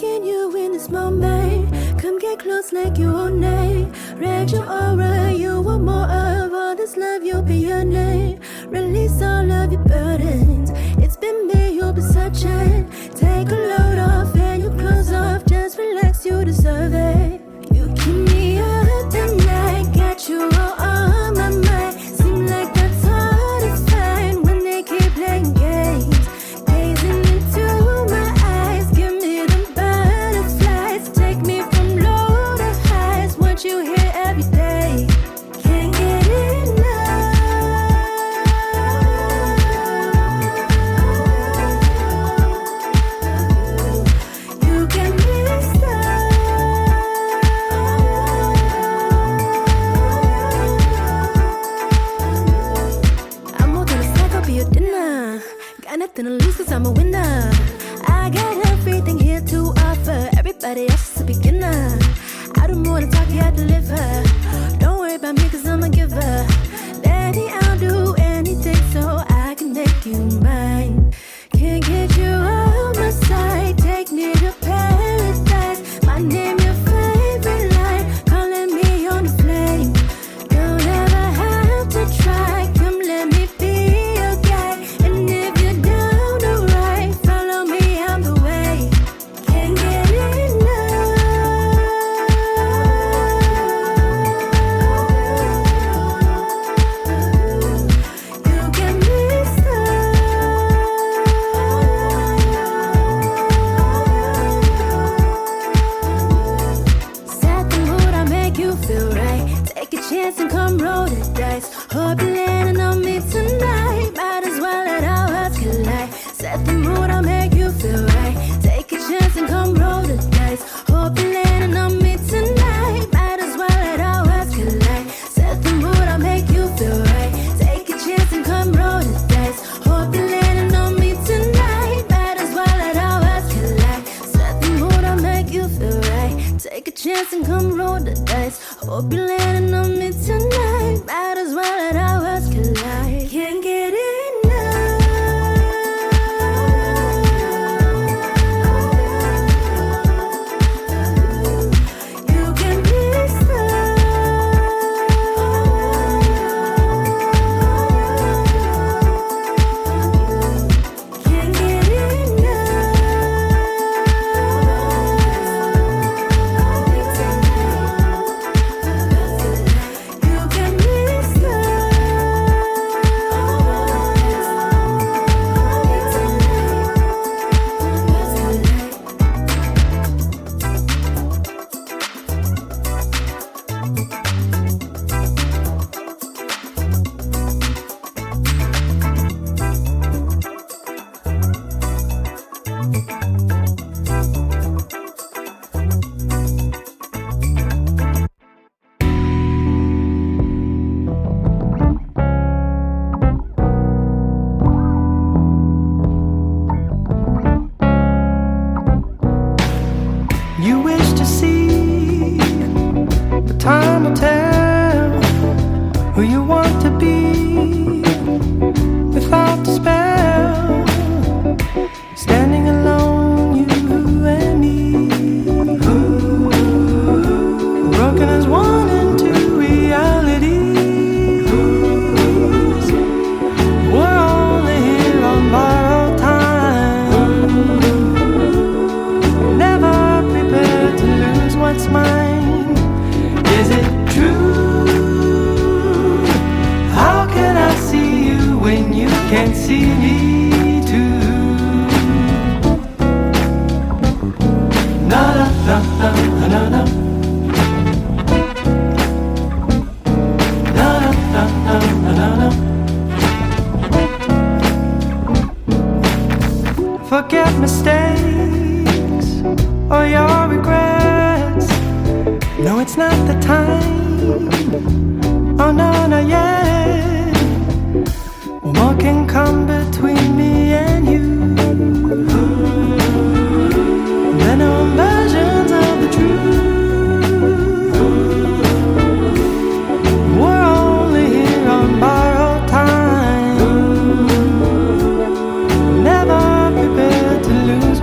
Taking you in this moment. Come get close like you own name. Read your aura, you want more of all this love, you'll be your name. Release all of your burdens. It's been me, you'll be searching. Take a load off and your clothes off. Just relax, you deserve it. You keep me up tonight, got you all on my mind. Seem like that's hard to find when they keep playing games. Gazing into my eyes, give me them butterflies. Take me from low to highs, want you here every day. Can't get enough. You get me stuck. I'm more than a snack, I'll be your dinner. Got nothing to lose cause I'm a winner. I got everything here to offer. Everybody else is a beginner. I do more than talk, yeah, I deliver. Don't worry about me cause I'm a giver. Daddy, I'll do anything so I can make you mine. Can't get you off my side. Take me to paradise. My name, your favorite line. Calling me on the flame. Don't ever have to try. Come let me be your guy. And if you're down to ride, follow me on the way. Can't get enough. You get me stuck. Set the mood, I'll make you feel right. Take a chance and come roll the dice. Hope you're landing on me tonight. Might as well let our hearts collide. Set the mood, I'll make you feel right. Take a chance and come roll the dice. Hope you're landing on me tonight. Might as well let our hearts collide. Set the mood, I'll make you feel right. Take a chance and come roll the dice. Hope you're landing on me tonight. Might as well let our hearts collide. Set the mood, I'll make you feel right. Take a chance and come roll the dice. Hope you're landing on me tonight. Might as well let our hearts collide. Can't get enough. You get me stuck. Can't get enough. You get me You wish to see, but time will tell who you want to be without the spell. Standing alone, you and me, broken as one into realities. We're only here on borrowed time, never prepared to lose what's mine. Is it true? How can I see you when you can't see me too? Na na na na na na. Na na na na na na. Forget mistakes or your regrets. No, it's not the time. Oh no, not yet. What can come between me and you? There are no versions of the truth. We're only here on borrowed time, never prepared to lose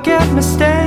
forget mistakes.